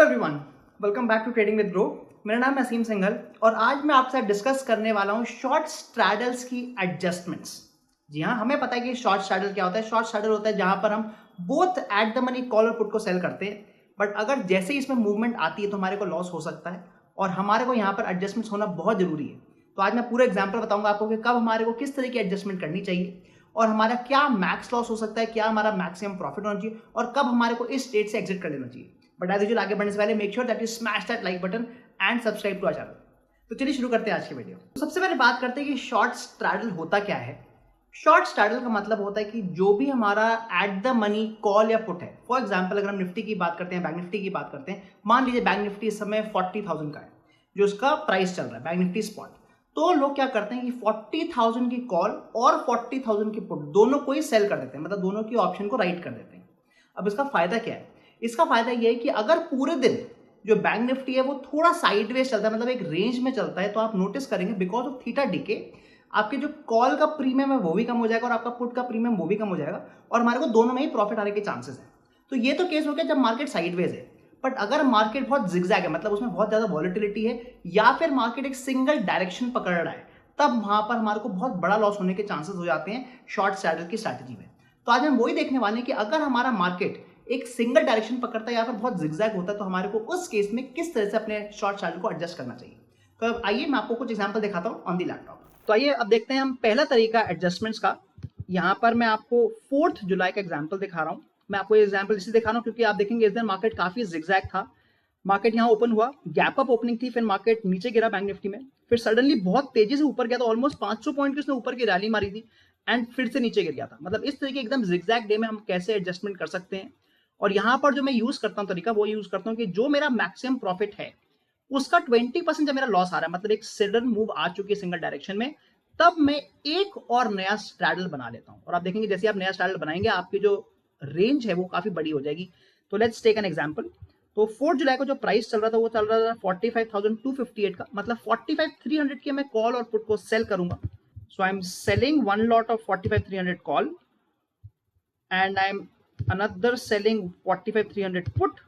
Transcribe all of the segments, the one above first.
Everyone, welcome back to trading with Groww. मेरा नाम है असीम सिंघल और आज मैं आपसे डिस्कस करने वाला हूं शॉर्ट स्ट्रैडल्स की एडजस्टमेंट्स। जी हाँ, हमें पता है कि शॉर्ट स्ट्रैडल क्या होता है। शॉर्ट स्ट्रैडल होता है जहां पर हम both at the money call और पुट को सेल करते हैं, बट अगर जैसे ही इसमें मूवमेंट आती है तो हमारे को लॉस हो सकता है और हमारे को यहाँ पर एडजस्टमेंट्स होना बहुत जरूरी है। तो आज मैं पूरा एग्जाम्पल बताऊंगा आपको कि कब हमारे को किस तरह की एडजस्टमेंट करनी चाहिए और हमारा क्या मैक्स लॉस हो सकता है, क्या हमारा मैक्सिमम प्रॉफिट होना चाहिए और कब हमारे को इस स्टेट से एग्जिट कर लेना चाहिए। बट एज यूजुअल आगे बढ़ने से पहले make sure that you smash that like button and subscribe to our channel. तो चलिए शुरू करते हैं आज की वीडियो। तो सबसे पहले बात करते हैं कि शॉर्ट स्ट्रैडल होता क्या है। शॉर्ट स्ट्रैडल का मतलब होता है कि जो भी हमारा एट द मनी कॉल या पुट है, फॉर एग्जांपल अगर हम निफ्टी की बात करते हैं, बैंक निफ्टी की बात करते हैं, मान लीजिए बैंक निफ्टी इस समय 40,000 का है जो उसका प्राइस चल रहा है, बैंक निफ्टी स्पॉट। तो लोग क्या करते हैं कि 40,000 की कॉल और 40,000 की पुट दोनों को ही सेल कर देते हैं, मतलब दोनों की ऑप्शन को राइट कर देते हैं। अब इसका फायदा क्या है? इसका फायदा यह है कि अगर पूरे दिन जो बैंक निफ्टी है वो थोड़ा साइडवेज चलता है, मतलब एक रेंज में चलता है, तो आप नोटिस करेंगे बिकॉज ऑफ थीटा डीके आपके जो कॉल का प्रीमियम है वो भी कम हो जाएगा और आपका पुट का प्रीमियम वो भी कम हो जाएगा और हमारे को दोनों में ही प्रॉफिट आने के चांसेस हैं। तो ये तो केस हो गया जब मार्केट साइडवेज है। बट अगर मार्केट बहुत जिगजैग है, मतलब उसमें बहुत ज्यादा वॉलिटिलिटी है या फिर मार्केट एक सिंगल डायरेक्शन पकड़ रहा है, तब वहां पर हमारे को बहुत बड़ा लॉस होने के चांसेस हो जाते हैं शॉर्ट स्ट्रैडल की स्ट्रैटेजी में। तो आज हम वही देखने वाले हैं कि अगर हमारा मार्केट एक सिंगल डायरेक्शन पकड़ता है या फिर बहुत जिगजैग होता है तो हमारे को उस केस में किस तरह से अपने शॉर्ट स्ट्रैटेजी को एडजस्ट करना चाहिए। तो अब आइए मैं आपको कुछ एग्जांपल दिखाता हूं ऑन दी लैपटॉप। तो आइए अब देखते हैं हम पहला तरीका एडजस्टमेंट्स का। यहां पर मैं आपको 4 जुलाई का एग्जांपल दिखा रहा हूं। मैं आपको ये एग्जांपल इसलिए दिखा रहा हूं क्योंकि आप देखेंगे इस दिन मार्केट काफी जिगजैग था। मार्केट यहाँ ओपन हुआ, गैप अप ओपनिंग थी, फिर मार्केट नीचे गिरा बैंक निफ्टी में, फिर सडनली बहुत तेजी से ऊपर गया, तो ऑलमोस्ट 500 पॉइंट की उसने ऊपर की रैली मारी थी एंड फिर से नीचे गिर गया था। मतलब इस तरीके एकदम जिगजैग डे में हम कैसे एडजस्टमेंट कर सकते हैं। और यहाँ पर जो मैं यूज करता हूँ तरीका वो यूज करता हूँ कि जो मेरा मैक्सिमम प्रॉफिट है उसका 20% जब मेरा लॉस आ रहा है, मतलब एक सडन मूव आ चुकी है सिंगल डायरेक्शन में, तब मैं एक और नया स्ट्रैडल बना लेता हूँ। और आप देखेंगे जैसे आप नया स्ट्रैडल बनाएंगे आपकी जो रेंज है वो काफी बड़ी हो जाएगी। तो लेट्स टेक एन एग्जांपल। तो 4 जुलाई को जो प्राइस चल रहा था वो चल रहा था 45,258 का, मतलब 45,300 के मैं कॉल और पुट को सेल करूंगा। So I am selling one lot of 45,300 call and I am another selling 45,300 put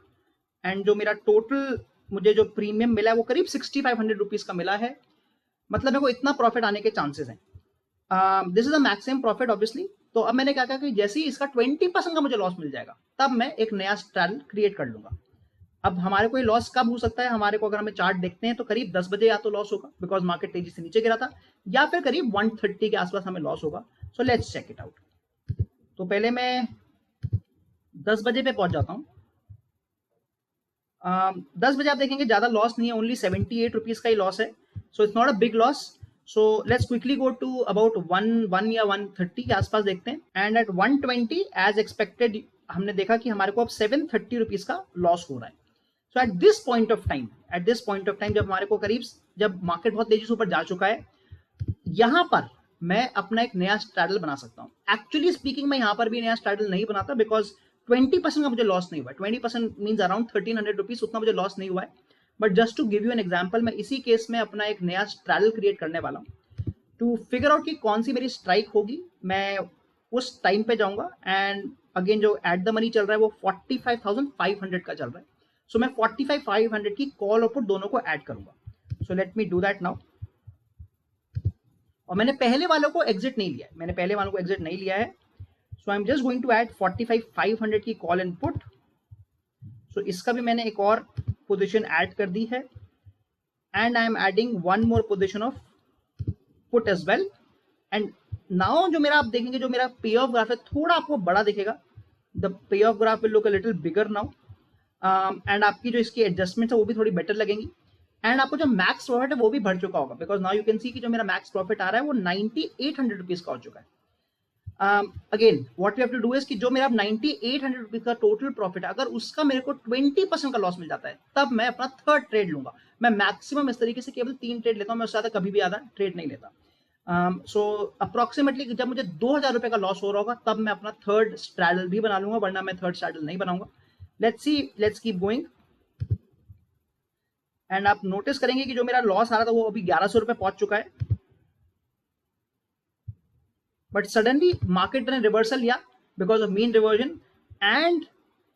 and जो मेरा टोटल मुझे जो प्रीमियम मिला है वो करीब 6,500 रुपीज का मिला है। मतलब मेरे को इतना प्रॉफिट आने के चांसेस हैं। This is the maximum profit obviously. तो अब मैंने क्या कहा कि जैसे ही इसका 20% का मुझे लॉस मिल जाएगा तब मैं एक नया स्ट्रैडल क्रिएट कर लूंगा। अब हमारे को लॉस कब हो सकता है? हमारे को अगर हमें चार्ट देखते हैं तो करीब 10 बजे या तो लॉस होगा बिकॉज मार्केट तेजी से नीचे गिरा था, या फिर करीब 1:30 के आसपास हमें लॉस होगा। So let's check it out. तो पहले मैं 10 बजे पे पहुंच जाता हूँ। 10 बजे आप देखेंगे ज्यादा लॉस नहीं है, ओनली 78 रुपीज का ही लॉस है। So it's not a big loss. So let's quickly go to about 1 या 1:30 के आसपास देखते हैं एंड एट 1:20 एज एक्सपेक्टेड हमने देखा कि हमारे को अब 730 रुपीज का लॉस हो रहा है। So at this point of time जब हमारे को करीब, जब मार्केट बहुत तेजी से ऊपर जा चुका है, यहां पर मैं अपना एक नया स्ट्रैडल बना सकता हूं। एक्चुअली स्पीकिंग मैं यहां पर भी नया स्ट्रैडल नहीं बनाता बिकॉज 20% का मुझे लॉस नहीं हुआ है। 20% मीन्स अराउंड 1,300 रुपीज, उतना मुझे लॉस नहीं हुआ है। But just to give you an example, मैं इसी केस में अपना एक नया स्ट्रैडल क्रिएट करने वाला हूँ टू फिगर आउट कि कौन सी मेरी स्ट्राइक होगी। मैं उस टाइम पे जाऊंगा एंड अगेन जो एट द मनी चल रहा है वो 45,500 का चल रहा है। सो मैं 45,500 की कॉल और पुट दोनों को ऐड करूंगा। So let me do that now. और मैंने पहले वालों को एग्जिट नहीं लिया है। So I am just going to add 45,500 की कॉल एंड पुट। सो इसका भी मैंने एक और पोजीशन ऐड कर दी है and I am adding one more position of put as well. And now जो मेरा आप देखेंगे जो मेरा पे ऑफ ग्राफ है थोड़ा आपको बड़ा दिखेगा। The pay of graph will look a little bigger now and आपकी जो इसकी एडजस्टमेंट है वो भी थोड़ी बेटर लगेंगी एंड आपको जो मैक्स प्रॉफिट है वो भी बढ़ चुका होगा because now you can see कि जो मेरा मैक्स प्रॉफिट आ रहा है वो 9,800 रुपीज का हो चुका है। Again what we have to do is कि जो मेरा 9,800 रुपीज का टोटल प्रॉफिट है, अगर उसका मेरे को 20% का लॉस मिल जाता है तब मैं अपना थर्ड ट्रेड लूंगा। मैं मैक्सिमम इस तरीके से केवल 3 ट्रेड लेता हूं, मैं उससे ज्यादा कभी भी ज्यादा ट्रेड नहीं लेता। सो अप्रोक्सीमेटली जब मुझे 2,000 रुपए का लॉस हो रहा होगा तब मैं अपना थर्ड स्ट्रैडल भी बना लूंगा, वरना मैं थर्ड स्ट्रैडल नहीं बनाऊंगा। लेट्स कीप गोइंग एंड आप नोटिस करेंगे कि जो मेरा लॉस आ रहा था वो अभी 1,100 रुपए पहुंच चुका है। बट सडनली मार्केट ने रिवर्सल लिया because of mean reversion and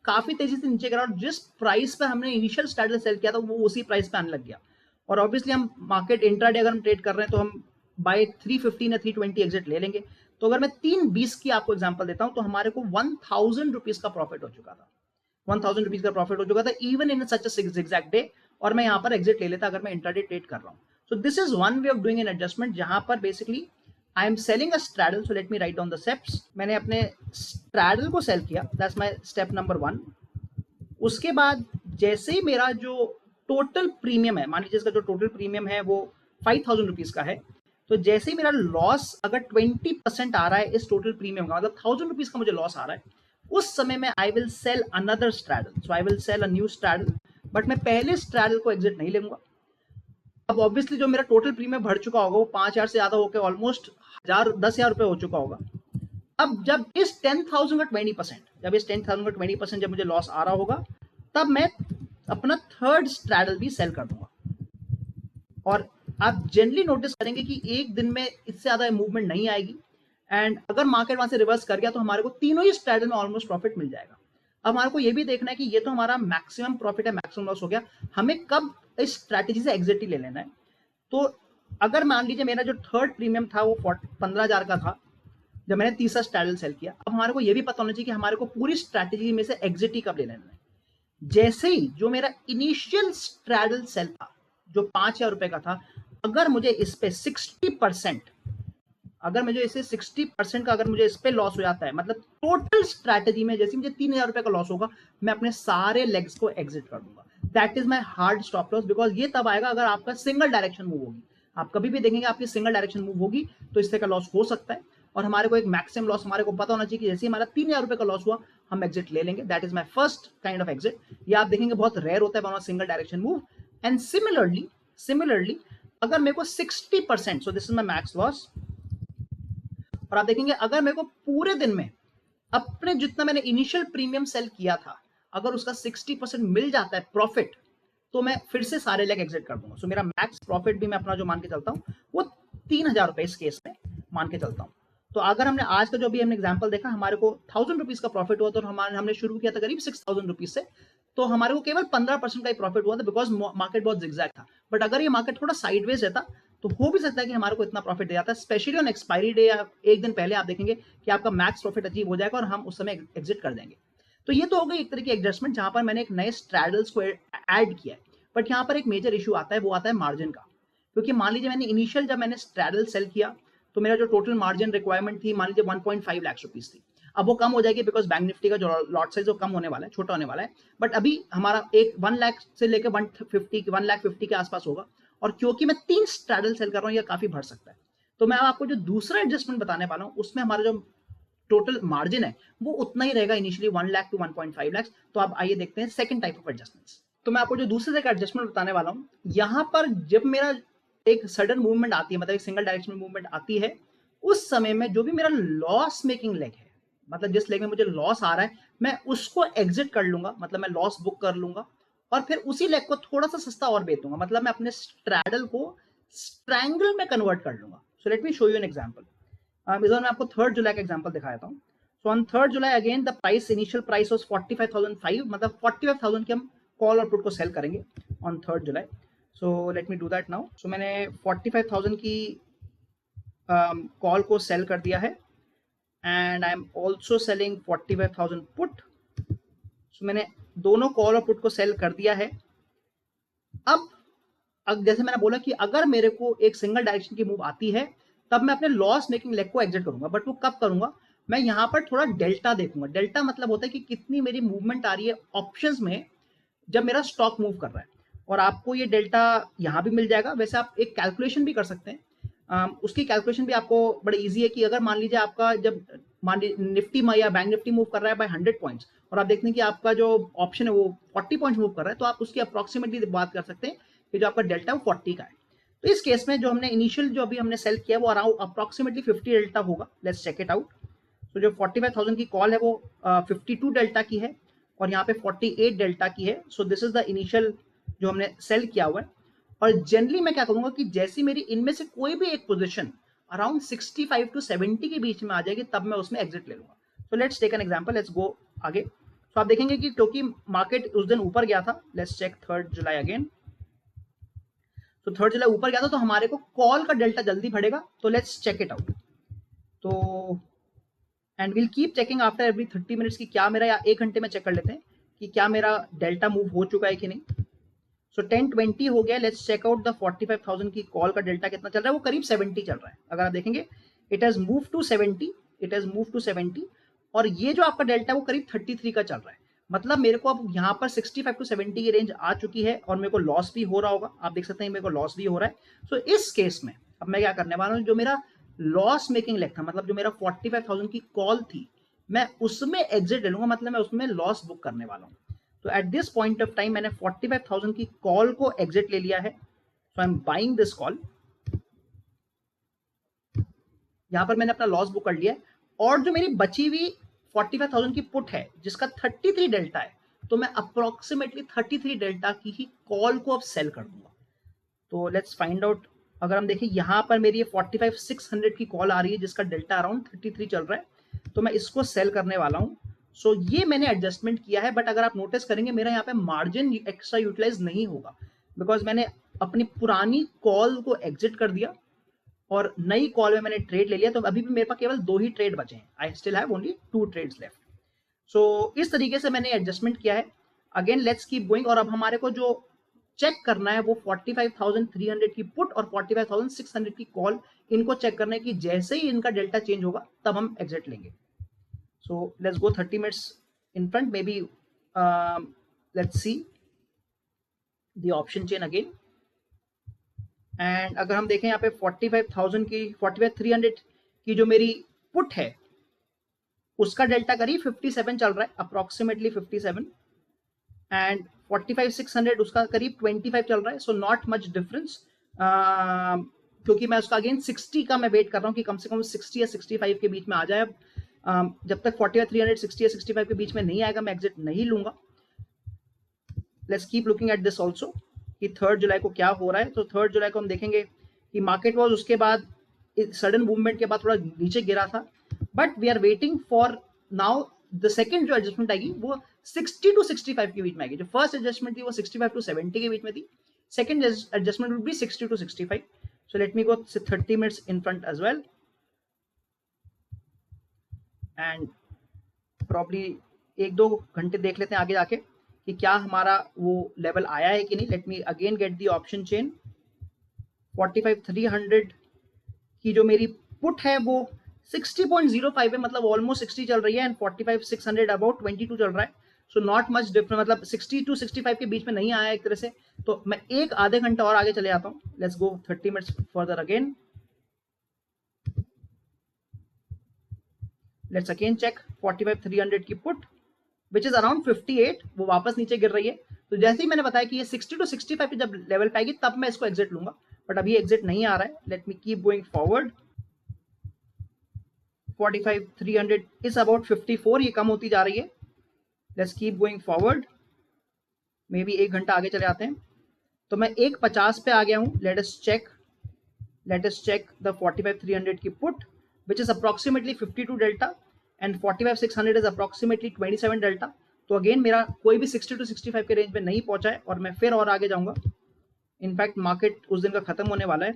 काफी तेजी से नीचे गिरा और जिस प्राइस पे हमने इनिशियल स्ट्रैडल सेल किया था वो उसी प्राइस पे आने लग गया। और ऑब्वियसली हम मार्केट इंट्राडे अगर हम ट्रेड कर रहे हैं तो हम बाय 315 या 320 एग्जिट ले लेंगे। तो अगर मैं 320 की आपको एग्जांपल देता हूं तो हमारे को 1000 रुपीज का प्रॉफिट हो चुका था, 1000 रुपीज का प्रॉफिट हो चुका था even in such a exact day. और मैं यहाँ पर एग्जिट ले लेता अगर मैं इंट्राडे ट्रेड कर रहा हूँ। So this is one way of doing an adjustment जहां पर basically I am selling a straddle. So let me write down the steps. मैंने अपने स्ट्रैडल को सेल किया, दैट्स माय स्टेप नंबर 1। उसके बाद जैसे ही मेरा जो टोटल प्रीमियम है, मान लीजिए इसका जो टोटल प्रीमियम है वो 5000 रुपीज का है, तो जैसे ही मेरा लॉस अगर 20% आ रहा है इस टोटल प्रीमियम का, मतलब 1000 रुपीज का मुझे लॉस आ रहा है, उस समय में I will sell another straddle. So I will sell a new straddle, but मैं पहले स्ट्रैडल को एग्जिट नहीं लूंगा। अब ऑब्वियसली जो मेरा टोटल प्रीमियम बढ़ चुका होगा वो 5000 से ज्यादा होकर ऑलमोस्ट 10,000 रुपए हो चुका होगा। अब जब इस 10,000 का 20%, जब इस 10,000 का 20% जब मुझे लॉस आ रहा होगा, तब मैं अपना थर्ड स्ट्रैडल भी सेल कर दूंगा। और आप जनरली नोटिस करेंगे कि एक दिन में इससे ज्यादा मूवमेंट नहीं आएगी, एंड अगर मार्केट वहां से रिवर्स कर गया तो हमारे को तीनों ही स्ट्रैडल में ऑलमोस्ट प्रॉफिट मिल जाएगा। अब हमारे को ये भी देखना है कि ये तो हमारा मैक्सिमम प्रॉफिट है, मैक्सिमम लॉस हो गया, हमें कब इस स्ट्रैटेजी से एग्जिट ही ले लेना है। तो अगर मान लीजिए मेरा जो थर्ड प्रीमियम था वो 15,000 का था जब मैंने तीसरा स्ट्रैडल सेल किया, अब हमारे को यह भी पता होना चाहिए कि हमारे को पूरी स्ट्रैटेजी में से एग्जिट ही कब ले लेना है। जैसे ही जो मेरा इनिशियल स्ट्रैडल सेल था जो 5,000 रुपए का था, अगर मुझे इस पे 60%, अगर मुझे इसे 60% का अगर मुझे इस पे लॉस हो जाता है, मतलब टोटल स्ट्रैटेजी में जैसे मुझे 3,000 रुपए का लॉस होगा, मैं अपने सारे लेग्स को एग्जिट कर दूंगा। That is my hard stop loss, because ये तब आएगा अगर आपका सिंगल डायरेक्शन मूव होगी। आप कभी भी देखेंगे आपकी सिंगल डायरेक्शन मूव होगी तो इससे का लॉस हो सकता है, और हमारे को एक मैक्सिमम लॉस हमारे को पता होना चाहिए कि जैसे हमारा 3,000 रुपए का लॉस हुआ हम एग्जिट ले लेंगे। That is my first kind of exit. ये आप देखेंगे बहुत रेयर होता है single direction move. And similarly अगर मेरे को 60%, so this is my max loss, और आप देखेंगे अगर मेरे को पूरे दिन में अपने जितना मैंने इनिशियल प्रीमियम सेल किया था अगर उसका 60% मिल जाता है प्रॉफिट, तो मैं फिर से सारे लेग एग्जिट कर दूंगा। सो मेरा मैक्स प्रॉफिट भी मैं अपना जो मान के चलता हूँ वो 3,000 रुपए इस केस में मान के चलता हूँ। तो अगर हमने आज का जो भी हमने एग्जांपल देखा, हमारे को 1000 रुपीज का प्रॉफिट हुआ, तो हमने शुरू किया था करीब 6,000 रुपीज से, तो हमारे को केवल 15% का ही प्रॉफिट हुआ था बिकॉज मार्केट बहुत जिगजैग था। बट अगर ये मार्केट थोड़ा साइडवेज रहता तो हो भी सकता है कि हमारे को इतना प्रॉफिट दे जाता है, स्पेशली ऑन एक्सपायरी डे या एक दिन पहले आप देखेंगे कि आपका मैक्स प्रॉफिट अचीव हो जाएगा और हम उस समय एग्जिट कर देंगे। तो ये तो हो गई एक तरह की एडजस्टमेंट जहां पर मैंने एक नए स्ट्रैडल्स को ऐड किया है। बट यहाँ पर एक मेजर इशू आता है, वो आता है मार्जिन का। क्योंकि मान लीजिए मैंने इनिशियल जब मैंने स्ट्रैडल सेल किया तो मेरा जो टोटल मार्जिन रिक्वायरमेंट थी मान लीजिए 1.5 लाख रुपीज थी। अब वो कम हो जाएगी बिकॉज बैंक निफ्टी का जो लॉट साइज वो कम होने वाला है, छोटा होने वाला है। बट अभी हमारा एक 1 लाख से लेकर 1,50 के आसपास होगा, और क्योंकि मैं 3 स्ट्रैडल सेल कर रहा हूँ ये काफी बढ़ सकता है। तो मैं आपको जो दूसरा एडजस्टमेंट बताने वाला हूँ उसमें हमारा जो टोटल मार्जिन है वो उतना ही रहेगा, इनिशियली 1 लाख टू 1.5 लाख। तो आप आइए देखते हैं सेकंड टाइप ऑफ एडजस्टमेंट्स। तो मैं आपको जो दूसरे तरह का एडजस्टमेंट बताने वाला हूँ, यहाँ पर जब मेरा एक सडन मूवमेंट आती है, मतलब एक सिंगल डायरेक्शन मूवमेंट आती है, उस समय में जो भी मेरा लॉस मेकिंग लेग है, मतलब जिस लेग में मुझे लॉस आ रहा है, मैं उसको एग्जिट कर लूंगा, मतलब मैं लॉस बुक कर लूंगा और फिर उसी लेग को थोड़ा सा सस्ता और बेच दूंगा, मतलब मैं अपने स्ट्रैडल को स्ट्रैंगल में कन्वर्ट कर लूंगा। सो let me show you an example. इस बार मैं आपको 3 जुलाई का एग्जांपल दिखाता हूँ। So on 3 July again the price initial price was 45,500, मतलब 45,000 की हम कॉल और पुट को सेल करेंगे ऑन 3 जुलाई। So let me do that now. So मैंने 45,000 की कॉल को सेल कर दिया है and I am also selling 45,000 put. So मैंने दोनों कॉल और पुट को सेल कर दिया है। अब जैसे मैंने बोला कि अगर मेरे को एक सिंगल डायरेक्शन की मूव आती है तब मैं अपने लॉस मेकिंग लेग को एग्जिट करूंगा। बट वो कब करूंगा, मैं यहाँ पर थोड़ा डेल्टा देखूंगा। डेल्टा मतलब होता है कि कितनी मेरी मूवमेंट आ रही है ऑप्शंस में जब मेरा स्टॉक मूव कर रहा है, और आपको ये डेल्टा यहाँ भी मिल जाएगा। वैसे आप एक कैलकुलेशन भी कर सकते हैं, उसकी कैलकुलेशन भी आपको बड़ी इजी है कि अगर मान लीजिए आपका जब मान लीजिए निफ्टी या बैंक निफ्टी मूव कर रहा है बाय 100 पॉइंट्स और आप देखते हैं कि आपका जो ऑप्शन है वो 40 पॉइंट्स मूव कर रहा है, तो आप उसकी अप्रोक्सीमेटली बात कर सकते हैं कि जो आपका डेल्टा है वो 40 का है। तो इस केस में जो हमने इनिशियल जो अभी हमने सेल किया वो अराउंड अप्रोक्सीमेटली 50 डेल्टा होगा। Let's check it out. तो जो 45,000 की कॉल है वो 52 डेल्टा की है और यहाँ पे 48 डेल्टा की है। So this is the initial जो हमने सेल किया हुआ है। और जनरली मैं क्या करूंगा कि जैसी मेरी इनमें से कोई भी एक पोजीशन अराउंड 65 टू 70 के बीच में आ जाएगी तब मैं उसमें एग्जिट ले लूंगा। So let's take an example, let's go आगे। तो आप देखेंगे कि क्योंकि मार्केट उस दिन ऊपर गया था, लेट्स चेक 3 जुलाई अगेन, तो 3 जुलाई ऊपर गया था, तो हमारे को कॉल का डेल्टा जल्दी बढ़ेगा, तो लेट्स चेक इट आउट। तो and will keep checking after every 30 minutes की क्या मेरा, या 1 घंटे में चेक कर लेते हैं कि क्या मेरा डेल्टा मूव हो चुका है कि नहीं। सो 10:20 हो गया, लेट्स चेक आउट द 45,000 की कॉल का डेल्टा कितना चल रहा है, वो करीब 70 चल रहा है। अगर आप देखेंगे it has move to 70, it has move to 70, और ये जो आपका डेल्टा है वो करीब 33 का चल रहा है। मतलब मेरे को अब यहाँ पर 65 टू 70 की रेंज आ चुकी है, और मेरे को लॉस भी हो रहा होगा, आप देख सकते हैं मेरे को लॉस भी हो रहा है। सो इस केस में अब मैं क्या करने वाला हूँ, जो मेरा लॉस मेकिंग लेग था, मतलब जो मेरा 45,000 की कॉल थी, मैं उसमें एग्जिट ले लूंगा, मतलब मैं उसमें लॉस बुक करने वाला हूँ। तो at this point of time मैंने 45,000 की कॉल को एग्जिट ले लिया है, so I am buying this call. यहां पर मैंने अपना लॉस बुक कर लिया है, और जो मेरी बची हुई 45,000 की पुट है जिसका 33 डेल्टा है, तो मैं अप्रोक्सीमेटली 33 डेल्टा की ही कॉल को अब सेल कर दूंगा। तो लेट्स फाइंड आउट, अगर हम देखें यहाँ पर मेरी 45,600 की कॉल आ रही है जिसका डेल्टा अराउंड 33 चल रहा है, तो मैं इसको सेल करने वाला हूँ। सो ये मैंने एडजस्टमेंट किया है, बट अगर आप नोटिस करेंगे मेरा यहाँ पे मार्जिन एक्स्ट्रा यूटिलाइज नहीं होगा, बिकॉज मैंने अपनी पुरानी कॉल को एग्जिट कर दिया और नई कॉल में मैंने ट्रेड ले लिया। तो अभी भी मेरे पास केवल 2 ही ट्रेड बचे हैं, I still have only 2 trades left. So इस तरीके से मैंने एडजस्टमेंट किया है। अगेन लेट्स कीप गोइंग, और अब हमारे को जो चेक करना है वो 45,300 की पुट और 45,600 की कॉल, इनको चेक करना है कि जैसे ही इनका डेल्टा चेंज होगा तब हम एग्जिट लेंगे। So let's go 30 minutes in front, may be let's see the option chain again. And अगर हम देखें यहाँ पे 45,000 की 45,300 की जो मेरी पुट है उसका डेल्टा करीब 57 चल रहा है, अप्रोक्सीमेटली 57, एंड 45,600 उसका करीब 25 चल रहा है। सो नॉट मच डिफरेंस, क्योंकि मैं उसका अगेन 60 का मैं वेट कर रहा हूँ कि कम से कम 60 या 65 के बीच में आ जाए। जब तक 45,300 60 या 65 के बीच में नहीं आएगा मैं एग्जिट नहीं लूंगा। Let's keep looking at this also कि 3 जुलाई को क्या हो रहा है। तो 3 जुलाई को हम देखेंगे कि मार्केट वॉज उसके बाद सडन मूवमेंट के बाद थोड़ा नीचे गिरा था, but we are waiting for now the second जो एडजस्टमेंट आएगी वो 60 टू 65 के बीच में आएगी। जो फर्स्ट एडजस्टमेंट थी वो 65 टू 70 के बीच में थी, second adjustment would be 60 to 65। So let me go 30 minutes in front as well, and probably 1-2 घंटे देख लेते हैं आगे जाके कि क्या हमारा वो लेवल आया है कि नहीं। Let me again get the option chain. 45,300 की जो मेरी पुट है वो 60.05 है, मतलब ऑलमोस्ट 60 चल रही है, एंड 45,600 अबाउट 22 चल रहा है। सो नॉट मच डिफरेंट, मतलब 60 टू 65 के बीच में नहीं आया एक तरह से। तो मैं एक आधे घंटा और आगे चले जाता हूँ। Let's go 30 minutes further again. Let's again check 45,300 की पुट विच इज अराउंड 58, वो वापस नीचे गिर रही है। तो जैसे ही मैंने बताया कि ये 60 टू 65 पे जब लेवल पे आएगी तब मैं इसको एग्जिट लूंगा, बट अभी एग्जिट नहीं आ रहा है। Let me keep going forward. 45,300 is about 54, ये कम होती जा रही है। Let's keep going forward, may be 1 घंटा आगे चले आते हैं। तो मैं 1.50 पे आ गया हूँ। लेट अस चेक द 45,300 की put which is approximately 52 delta and 45,600 is approximately 27 delta. तो अगेन मेरा कोई भी 60 टू 65 के रेंज में नहीं पहुंचा है, और मैं फिर और आगे जाऊंगा। इनफैक्ट मार्केट उस दिन का खत्म होने वाला है,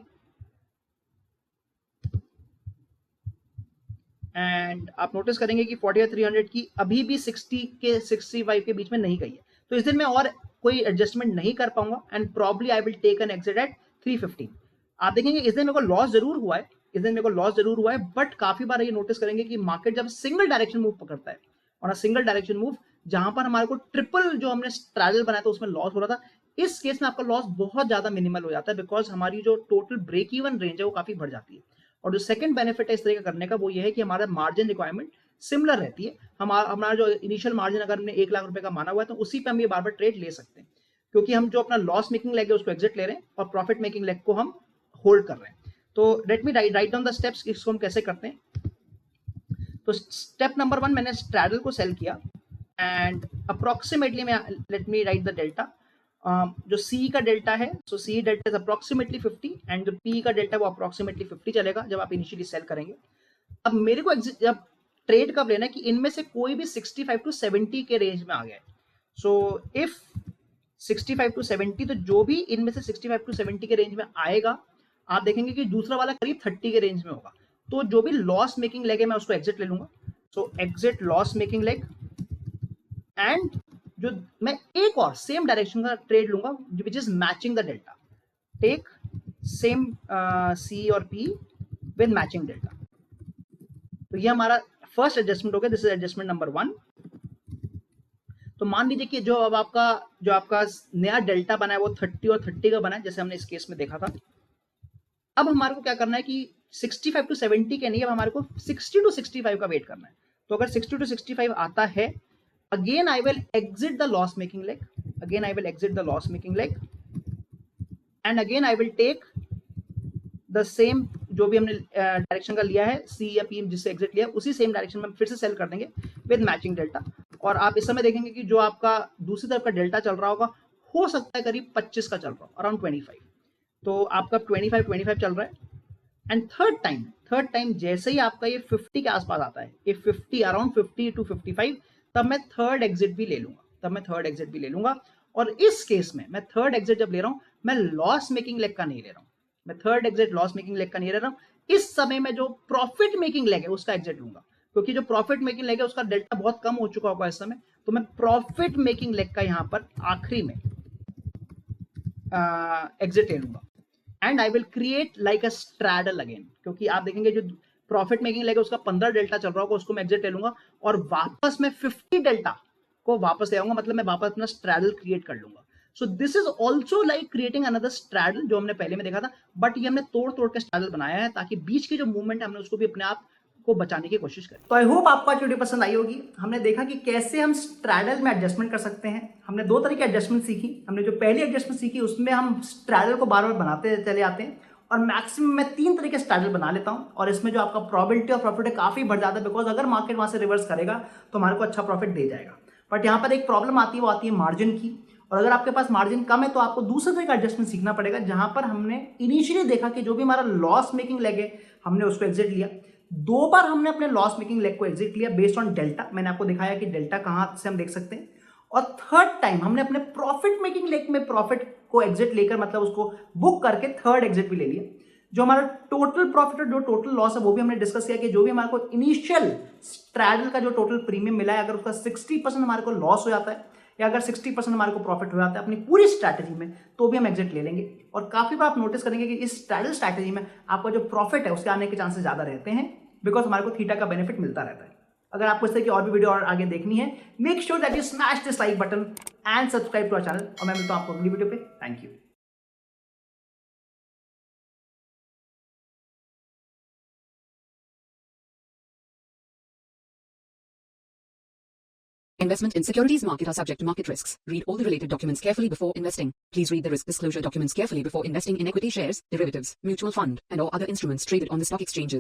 एंड आप नोटिस करेंगे कि 45,300 की अभी भी 60 के 65 के बीच में नहीं गई है। तो इस दिन मैं और कोई एडजस्टमेंट नहीं कर पाऊंगा, and probably I will take an exit at 315। आप देखेंगे इस दिन मेरे को लॉस जरूर हुआ है, बट काफी बार ये नोटिस करेंगे कि मार्केट जब सिंगल डायरेक्शन मूव पकड़ता है, और सिंगल डायरेक्शन मूव जहां पर हमारे को ट्रिपल जो हमने स्ट्रैडल बनाया था उसमें लॉस हो रहा था, इस केस में आपका लॉस बहुत ज्यादा मिनिमल हो जाता है, बिकॉज हमारी जो टोटल ब्रेक इवन रेंज है वो काफी बढ़ जाती है। और जो सेकंड बेनिफिट है इस तरह का करने का वो ये है कि हमारा मार्जिन रिक्वायरमेंट सिमिलर रहती है। हमारा जो इनिशियल मार्जिन अगर हमने 1 लाख रुपए का माना हुआ है तो उसी पे हम ये बार बार ट्रेड ले सकते हैं, क्योंकि हम जो अपना लॉस मेकिंग लेग है उसको एग्जिट ले रहे हैं और प्रॉफिट मेकिंग लेग को हम होल्ड कर रहे हैं। तो late me write down the steps, इसको हम कैसे करते हैं। तो स्टेप नंबर 1, मैंने स्ट्रैडल को सेल किया, एंड अप्रोक्सीमेटली मैं let me write the delta. जो सी का डेल्टा है, so C delta is approximately 50, and जो पी का डेल्टा वो अप्रोक्सीमेटली 50 चलेगा जब आप इनिशियली सेल करेंगे। अब मेरे को जब ट्रेड कब लेना है कि इनमें से कोई भी 65 टू 70 के रेंज में आ गया है। सो इफ 65 टू 70, तो जो भी इनमें से 65 टू 70 के रेंज में आएगा, आप देखेंगे कि दूसरा वाला करीब 30 के रेंज में होगा। तो जो भी लॉस मेकिंग लेग है मैं उसको एग्जिट ले लूंगा। So exit loss making leg, and जो मैं एक और सेम डायरेक्शन का ट्रेड लूंगा which is matching the delta. Take same C और पी विद मैचिंग डेल्टा। तो ये हमारा फर्स्ट एडजस्टमेंट हो गया। This is adjustment number 1। तो मान लीजिए कि जो आपका नया डेल्टा बना है वो 30 और 30 का बना है, जैसे हमने इस केस में देखा था। अब हमारे को क्या करना है कि 65 टू 70 के नहीं, अब हमारे को 60 टू 65 का वेट करना है। तो अगर 60 टू 65 आता है, again I will exit the loss making leg, again I will exit the loss making leg, and again I will take the same जो भी हमने डायरेक्शन का लिया है सी या पी जिससे एग्जिट लिया उसी सेम डायरेक्शन में फिर से सेल कर देंगे विद मैचिंग डेल्टा। और आप इस समय देखेंगे कि जो आपका दूसरी तरफ का डेल्टा चल रहा होगा हो सकता है करीब 25 का चल रहा हो, अराउंड 25। तो आपका 25 चल रहा है। एंड थर्ड टाइम जैसे ही आपका ये 50 के आसपास आता है, ये 50 अराउंड 50 टू 55, तब मैं थर्ड एग्जिट भी ले लूंगा। और इस केस में मैं थर्ड एग्जिट जब ले रहा हूं, मैं लॉस मेकिंग लेग का नहीं ले रहा हूं, मैं third exit loss making leg का नहीं ले रहा हूं। इस समय मैं जो प्रॉफिट मेकिंग लेग है उसका एग्जिट लूंगा, क्योंकि जो प्रॉफिट मेकिंग लेग है उसका डेल्टा बहुत कम हो चुका होगा इस समय। तो मैं प्रॉफिट मेकिंग लेग का यहां पर आखिरी में एग्जिट ले लूंगा। And I will create like a straddle again, क्योंकि आप देखेंगे जो प्रॉफिट मेकिंग लेग है उसका 15 डेल्टा चल रहा होगा, उसको मैं एग्जिट ले लूंगा और वापस मैं 50 डेल्टा को वापस ले आऊंगा, मतलब मैं वापस अपना स्ट्रैडल क्रिएट कर लूंगा। So this is also like creating another straddle, जो हमने पहले में देखा था, बट ये हमने तोड़ के स्ट्रैडल बनाया है ताकि बीच की जो मूवमेंट है हमने उसको भी अपने आप को बचाने की कोशिश करें। तो आई होप आपको वीडियो पसंद आई होगी। हमने देखा कि कैसे हम स्ट्रैडल में एडजस्टमेंट कर सकते हैं। हमने 2 तरह की एडजस्टमेंट सीखी। हमने जो पहली एडजस्टमेंट सीखी उसमें हम स्ट्रैडल को बार बार बनाते चले आते हैं, और मैक्सिमम मैं 3 तरह के स्ट्रैडल बना लेता हूं, और इसमें जो आपका प्रोबेबिलिटी ऑफ प्रॉफिट है काफी बढ़ जाता है, बिकॉज अगर मार्केट वहां से रिवर्स करेगा तो हमारे को अच्छा प्रॉफिट दे जाएगा। बट यहाँ पर एक प्रॉब्लम आती है, वो आती है मार्जिन की। और अगर आपके पास मार्जिन कम है तो आपको दूसरे तरह का एडजस्टमेंट सीखना पड़ेगा, जहां पर हमने इनिशियली देखा कि जो भी हमारा लॉस मेकिंग लेग है हमने उसको एग्जिट लिया। 2 बार हमने अपने लॉस मेकिंग लेग को एग्जिट लिया बेस्ड ऑन डेल्टा। मैंने आपको दिखाया कि डेल्टा कहां से हम देख सकते हैं। और थर्ड टाइम हमने अपने प्रॉफिट मेकिंग लेग में प्रॉफिट को एग्जिट लेकर, मतलब उसको बुक करके थर्ड एग्जिट भी ले लिया। जो हमारा टोटल प्रॉफिट और जो टोटल लॉस है वो भी हमने डिस्कस किया कि जो भी हमारे को इनिशियल स्ट्रैडल का जो टोटल प्रीमियम मिला है, अगर उसका 60% हमारे को लॉस हो जाता है या अगर 60% हमारे को प्रॉफिट हो जाता है अपनी पूरी स्ट्रैटेजी में, तो भी हम एग्जिट ले लेंगे। और काफी बार आप नोटिस करेंगे कि इस स्ट्रैडल स्ट्रैटेजी में आपका जो प्रॉफिट है उसके आने के चांसेस ज्यादा रहते हैं, बिकॉज हमारे को थीटा का बेनिफिट मिलता रहता है। अगर आपको इस तरह की और भी वीडियो और आगे देखनी है, make sure that you smash this like button and subscribe to our channel. और मैं मिलता हूं आपको अगली वीडियो पे। Thank you. Investment in securities market are subject to market risks. Read all the related documents carefully before investing. Please read the risk disclosure documents carefully before investing in equity shares, derivatives, mutual fund, and or other instruments traded on the stock exchanges.